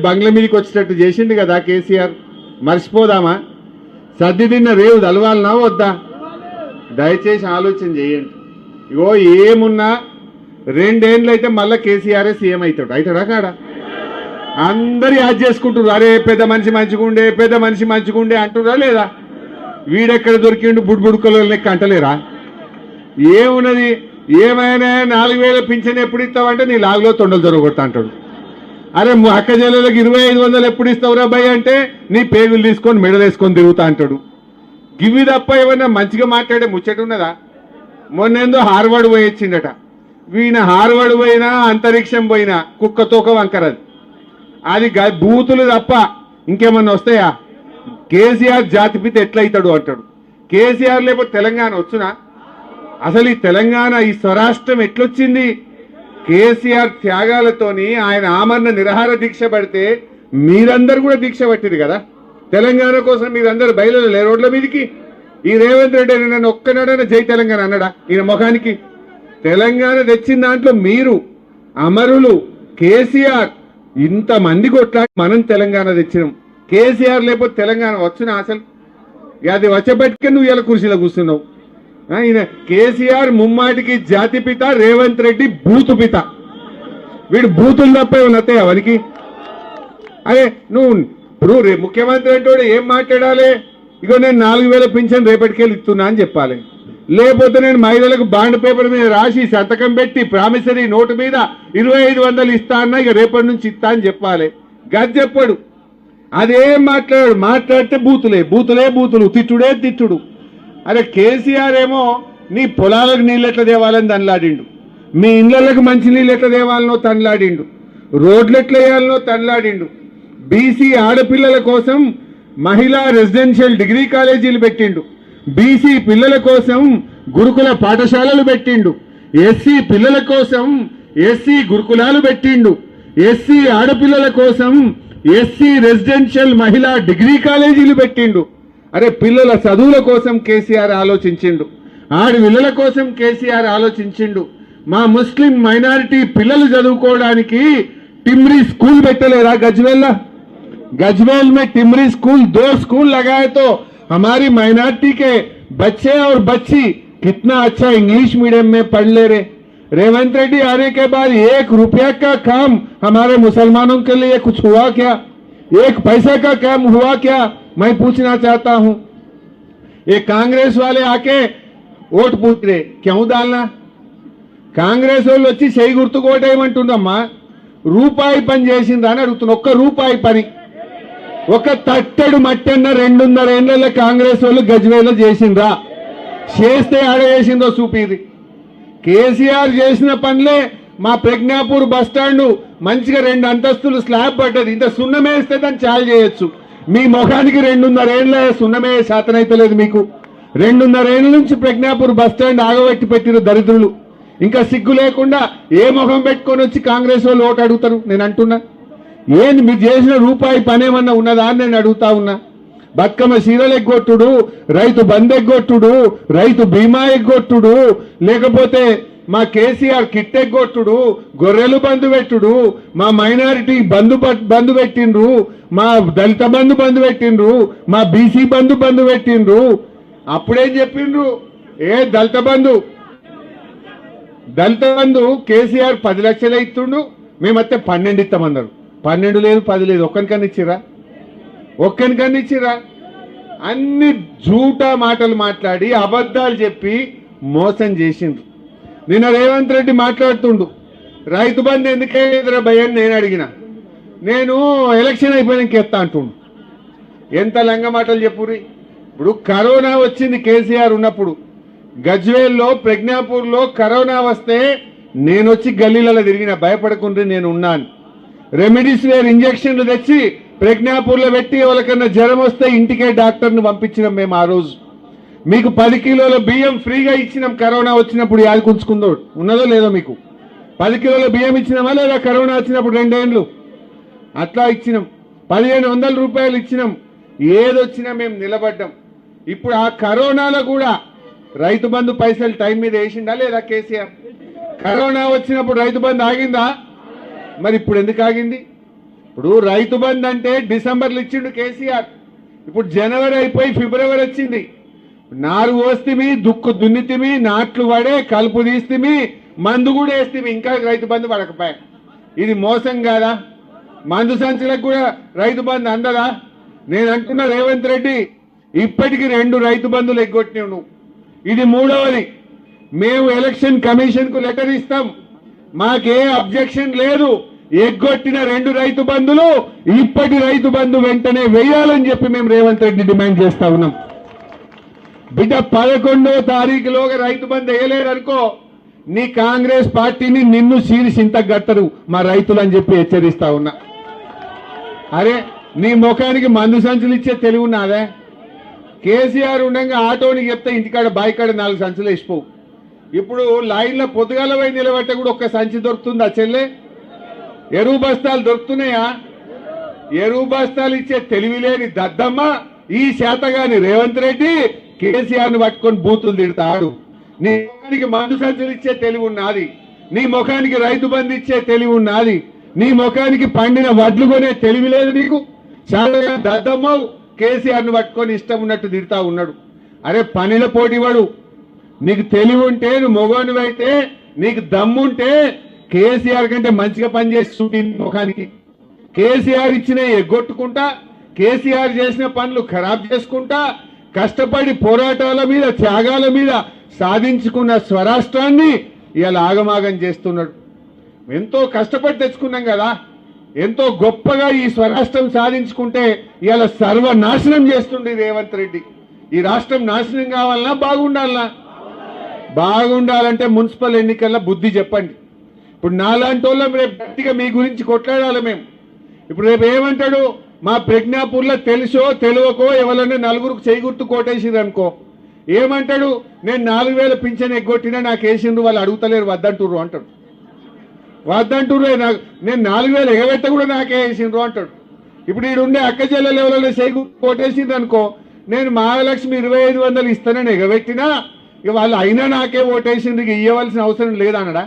బంగ్లా మీదకి వచ్చేటట్టు చేసిండు కదా కేసీఆర్. మర్చిపోదామా? సర్ది తిన్న రేవు తలవాలనా వద్దా? దయచేసి ఆలోచన చేయండి. ఇగో ఏమున్నా 2 ఏళ్ళు అయితే మళ్ళీ కేసీఆరే సీఎం అవుతాడా కాడా? అందరు యాద్ చేసుకుంటున్నారు, అరే పెద్ద మనిషి మంచిగుండే, పెద్ద మనిషి మంచిగుండే అంటురా లేదా? వీడెక్కడ దొరికిండు బుడ్బుడుకలో లెక్క అంటలేరా? ఏమున్నది? ఏమైనా 4000 పింఛన్ ఎప్పుడు ఇస్తావంటే నీ లాగులో తొండలు దొరకొడతా అంటాడు. అరే అక్క చెల్లెలకు 2500 ఎప్పుడు ఇస్తావురా భయ్ అంటే నీ పేగులు తీసుకొని మెడలేసుకొని తిరుగుతా అంటాడు. గివి తప్ప ఏమన్నా మంచిగా మాట్లాడే ముచ్చట ఉన్నదా? మొన్నేందో హార్వర్డ్ పోయి వచ్చిండట. వీణ హార్వర్డ్ పోయినా అంతరిక్షం పోయినా కుక్క తోక వంకరది. అది బూతులు తప్ప ఇంకేమన్నా వస్తాయా? కేసీఆర్ జాతిపిత ఎట్లయితాడు అంటాడు. కేసీఆర్ లేకపోతే తెలంగాణ వచ్చునా? అసలు ఈ తెలంగాణ, ఈ స్వరాష్ట్రం ఎట్లొచ్చింది? కేసీఆర్ త్యాగాలతోని ఆయన ఆమరణ నిరాహార దీక్ష పడితే మీరందరూ కూడా దీక్ష పట్టిరు కదా తెలంగాణ కోసం. మీరందరూ బయలుదేరలే రోడ్ల మీదకి. ఈ రేవంత్ రెడ్డి నన్ను ఒక్కనాడైనా జై తెలంగాణ అన్నాడా? ఈయన ముఖానికి. తెలంగాణ తెచ్చిన దాంట్లో మీరు అమరులు. కేసీఆర్ ఇంతమంది కొట్లాడి మనం తెలంగాణ తెచ్చినాం. కేసీఆర్ లేకపోతే తెలంగాణ వచ్చునా? అసలు అది వచ్చబెట్టుకే నువ్వు ఇలా కుర్చీలో కూర్చున్నావు. ఈయన కేసీఆర్ ముమ్మాటికి జాతిపిత, రేవంత్ రెడ్డి బూతు పిత. వీడు బూతులు తప్ప ఏమన్నా అవనికి. అరే నువ్వు ఇప్పుడు ముఖ్యమంత్రి అంటే ఏం మాట్లాడాలి? ఇగో నేను 4000 పింఛన్ రేపటికెళ్ళి ఇస్తున్నా అని చెప్పాలి. లేకపోతే నేను మహిళలకు బాండ్ పేపర్ మీద రాసి సంతకం పెట్టి ప్రామిసరీ నోటు మీద 2500 ఇస్తా అన్నా ఇక రేపటి నుంచి ఇస్తా అని చెప్పాలి. గది చెప్పాడు. అదేం మాట్లాడాడు? మాట్లాడితే బూతులే బూతులే బూతులు, తిట్టుడే తిట్టుడు. అరే కేసీఆర్ ఏమో నీ పొలాలకు నీళ్ళు ఎట్లా దేవాలని తనలాడిండు, మీ ఇళ్లకు మంచి నీళ్ళు ఎట్లా దేవాలనో తనలాడిండు, రోడ్లు ఎట్లా వేయాలనో తనలాడిండు. బీసీ ఆడపిల్లల కోసం మహిళా రెసిడెన్షియల్ డిగ్రీ కాలేజీలు పెట్టిండు. బీసీ పిల్లల కోసం గురుకుల పాఠశాలలు పెట్టిండు. ఎస్సీ పిల్లల కోసం ఎస్సీ గురుకులాలు పెట్టిండు. ఎస్సీ ఆడపిల్లల కోసం ఎస్సీ రెసిడెన్షియల్ మహిళా డిగ్రీ కాలేజీలు పెట్టిండు. అరే పిల్లల చదువుల కోసం కేసీఆర్ ఆలోచించిండు. ఆడపిల్లల కోసం కేసీఆర్ ఆలోచించిండు. మా ముస్లిం మైనారిటీ పిల్లలు చదువుకోవడానికి टिमरी स्कूल పెట్టలేరా? गजवेल में टिमरी स्कूल 2 स्कूल लगाए तो हमारी माइनॉरिटी के बच्चे और बच्ची कितना अच्छा इंग्लिश मीडियम में पढ़ ले रहे। रेवंत रेड्डी आने के बाद 1 रुपया का काम हमारे मुसलमानों के लिए कुछ हुआ क्या? 1 पैसा का काम हुआ क्या? मैं पूछना चाहता हूं। ये कांग्रेस वाले आके वोट पूछ रहे, क्यों डालना? कांग्रेस వాళ్ళు వచ్చి చేయి గుర్తుకు ఓటేయమంటుందమ్మా. రూపాయి పని చేసిందా అని అడుగుతున్నా. 1 రూపాయి పని, 1 తట్టెడు మట్టన్న 2.5 ఏళ్ల కాంగ్రెస్ వాళ్ళు గజ్వేల్లో చేసిండ్రా? చేస్తే ఆడ చేసిందో చూపిది. కేసీఆర్ చేసిన పనులే మా ప్రజ్ఞాపూర్ బస్ స్టాండ్ మంచిగా 2 అంతస్తులు స్లాబ్ పడ్డది. ఇంత సున్నమేస్తే దాన్ని చాలు చేయొచ్చు. మీ ముఖానికి 2.5 ఏళ్ల సున్నమే శాతనైతలేదు మీకు. 2.5 ఏళ్ల నుంచి ప్రజ్ఞాపూర్ బస్ స్టాండ్ ఆగబెట్టి పెట్టిన దరిద్రులు ఇంకా సిగ్గు లేకుండా ఏ ముఖం పెట్టుకొని వచ్చి కాంగ్రెస్ వాళ్ళు ఓటు అడుగుతారు? నేను అంటున్నా, ఏంది మీరు చేసిన రూపాయి పనేమన్నా ఉన్నదా అని నేను అడుగుతా ఉన్నా. బతుకమ్మ చీరలు ఎగ్గొట్టుడు, రైతు బంద్ ఎగ్గొట్టుడు, రైతు బీమా ఎగ్గొట్టుడు, లేకపోతే మా కేసీఆర్ కిట్ ఎగ్గొట్టుడు, గొర్రెలు బంధు పెట్టుడు, మా మైనారిటీ బంధు పెట్టిండ్రు, మా దళిత బంధు పెట్టిండ్రు, మా బీసీ బంధు పెట్టిండ్రు. అప్పుడేం చెప్పిండ్రు? ఏ దళిత బంధు కేసీఆర్ 10 లక్షలే ఇస్తుండు, మేమైతే 12 ఇస్తామన్నారు. 12 లేదు 10 లేదు, ఒక్కనికన్నా ఇచ్చిరా? అన్ని జూటా మాటలు మాట్లాడి అబద్ధాలు చెప్పి మోసం చేసిండ్రు. నిన్న రేవంత్ రెడ్డి మాట్లాడుతుండు, రైతు బంధు ఎందుకేదిరా భయ్య అని నేను అడిగిన. నేను ఎలక్షన్ అయిపోయినాక ఎత్తా అంటుండు. ఎంత లంగ మాటలు చెప్పుర్రి. ఇప్పుడు కరోనా వచ్చింది కేసీఆర్ ఉన్నప్పుడు. గజ్వేల్లో ప్రజ్ఞాపూర్లో కరోనా వస్తే నేను వచ్చి గల్లీలలో తిరిగిన, భయపడకుండా నేను ఉన్నాను. రెమిడిసివిర్ ఇంజక్షన్లు తెచ్చి ప్రజ్ఞాపూర్లో పెట్టి ఎవరికన్నా జ్వరం వస్తే ఇంటికే డాక్టర్ని పంపించినాం మేము. ఆ రోజు మీకు 10 కిలోల బియ్యం ఫ్రీగా ఇచ్చినాం. కరోనా వచ్చినప్పుడు యాది కుంచుకుందో ఉన్నదో లేదో మీకు? 10 కిలోల బియ్యం ఇచ్చినామా లేదా? కరోనా వచ్చినప్పుడు 2 ఏళ్ళు అట్లా ఇచ్చినాం. 1500 రూపాయలు ఇచ్చినాం. ఏదొచ్చినా మేము నిలబడ్డాం. ఇప్పుడు ఆ కరోనాలో కూడా రైతు బంధు పైసలు టైం మీద వేసిండా లేదా కేసీఆర్? కరోనా వచ్చినప్పుడు రైతు బంధు ఆగిందా? మరి ఇప్పుడు ఎందుకు ఆగింది? ఇప్పుడు రైతు బంధు అంటే డిసెంబర్లో ఇచ్చిండు కేసీఆర్. ఇప్పుడు జనవరి అయిపోయి ఫిబ్రవరి వచ్చింది. నారు పోస్తిమి, దుక్కు దున్నితిమి, నాట్లు పడే, కలుపు తీస్తిమి, మందు కూడా వేస్తిమి, ఇంకా రైతు బంధు పడకపోయా. ఇది మోసం కాదా? మందు సంచులకు కూడా రైతు బంధు అందదా? నేను అంటున్నా రేవంత్ రెడ్డి, ఇప్పటికి 2 రైతు బంధులు ఎగ్గొట్టినావు నువ్వు. ఇది 3వది. మేము ఎలక్షన్ కమిషన్ కు లెటర్ ఇస్తాం, మాకే అబ్జెక్షన్ లేదు. ఎగ్గొట్టిన 2 రైతు బంధులు ఇప్పటి రైతు బంధు వెంటనే వేయాలని చెప్పి మేము రేవంత్ రెడ్డి డిమాండ్ చేస్తా ఉన్నాం. బిడ్డ 11వ తారీఖులోగా రైతు బంధు వేయలేదనుకో, నీ కాంగ్రెస్ పార్టీని నిన్ను సీరిసింత గట్టరు మా రైతులు అని చెప్పి హెచ్చరిస్తా ఉన్నా. అరే నీ ముఖానికి మందు సంచులు ఇచ్చే తెలివి ఉన్నదే? కేసీఆర్ ఉండగా ఆటోనికి చెప్తే ఇంటికాడ బాయికాడ 4 సంచులు వేసిపోవు. ఇప్పుడు లైన్లో పొద్దుగాల పోయి నిలబట్టే కూడా ఒక్క సంచి దొరుకుతుందా చెల్లె? ఎరువు బస్తాలు దొరుకుతున్నాయా? ఎరువు బస్తాలు ఇచ్చే తెలివి లేని దద్దమ్మ ఈ శాతగాని రేవంత్ రెడ్డి కేసీఆర్ ని పట్టుకొని బూతులు తిడతాడు. నీ ముఖానికి మందు సంచులు ఇచ్చే తెలివి ఉన్నది, నీ ముఖానికి రైతు బంధు ఇచ్చే తెలివి ఉన్నది, నీ ముఖానికి పండిన వడ్లు కొనే తెలివి లేదు నీకు. శాతగాని దద్దమ్మ కేసీఆర్ ని పట్టుకొని ఇష్టం ఉన్నట్టు తిడతా ఉన్నాడు. అరే పనిల పోటీవాడు, నీకు తెలివి ఉంటే, నువ్వు మొగోనివైతే, నీకు దమ్ముంటే కేసీఆర్ కంటే మంచిగా పనిచేసి చూపి ముఖానికి. కేసీఆర్ ఇచ్చిన ఎగ్గొట్టుకుంటా, కేసీఆర్ చేసిన పనులు ఖరాబ్ చేసుకుంటా, కష్టపడి పోరాటాల మీద త్యాగాల మీద సాధించుకున్న స్వరాష్ట్రాన్ని ఇవాళ ఆగమాగం చేస్తున్నాడు. ఎంతో కష్టపడి తెచ్చుకున్నాం కదా, ఎంతో గొప్పగా ఈ స్వరాష్ట్రం సాధించుకుంటే ఇవాళ సర్వనాశనం చేస్తుండే రేవంత్ రెడ్డి. ఈ రాష్ట్రం నాశనం కావాలన్నా బాగుండాలనా? బాగుండాలంటే మున్సిపల్ ఎన్నికల్లో బుద్ధి చెప్పండి. ఇప్పుడు నాలాంటి వాళ్ళం రేపు గట్టిగా మీ గురించి కొట్లాడాలి మేము. ఇప్పుడు రేపు ఏమంటాడు, మా ప్రజ్ఞాపూర్లో తెలుసో తెలియకో ఎవరన్నా 4గురికి చేయి గుర్తు కోటేసిరు అనుకో, ఏమంటాడు, నేను 4000 పింఛన్ ఎగ్గొట్టినా నాకు వేసిండ్రు, వాళ్ళు అడుగుతలేరు వద్దంటుర్రు అంటాడు. వద్దంటుర్రు, నేను 4000 ఎగబెట్ట కూడా నాకే వేసిండ్రు అంటాడు. ఇప్పుడు ఈడు ఉండే అక్క చెల్లెలు ఎవరైనా చేయి గుర్తు కోటేసిండ్రు అనుకో, నేను మహాలక్ష్మి 2500 ఇస్తానని ఎగబెట్టినా ఇక వాళ్ళు అయినా నాకే ఓటేసిండ్రు, ఇక ఇవ్వవలసిన అవసరం లేదనడా?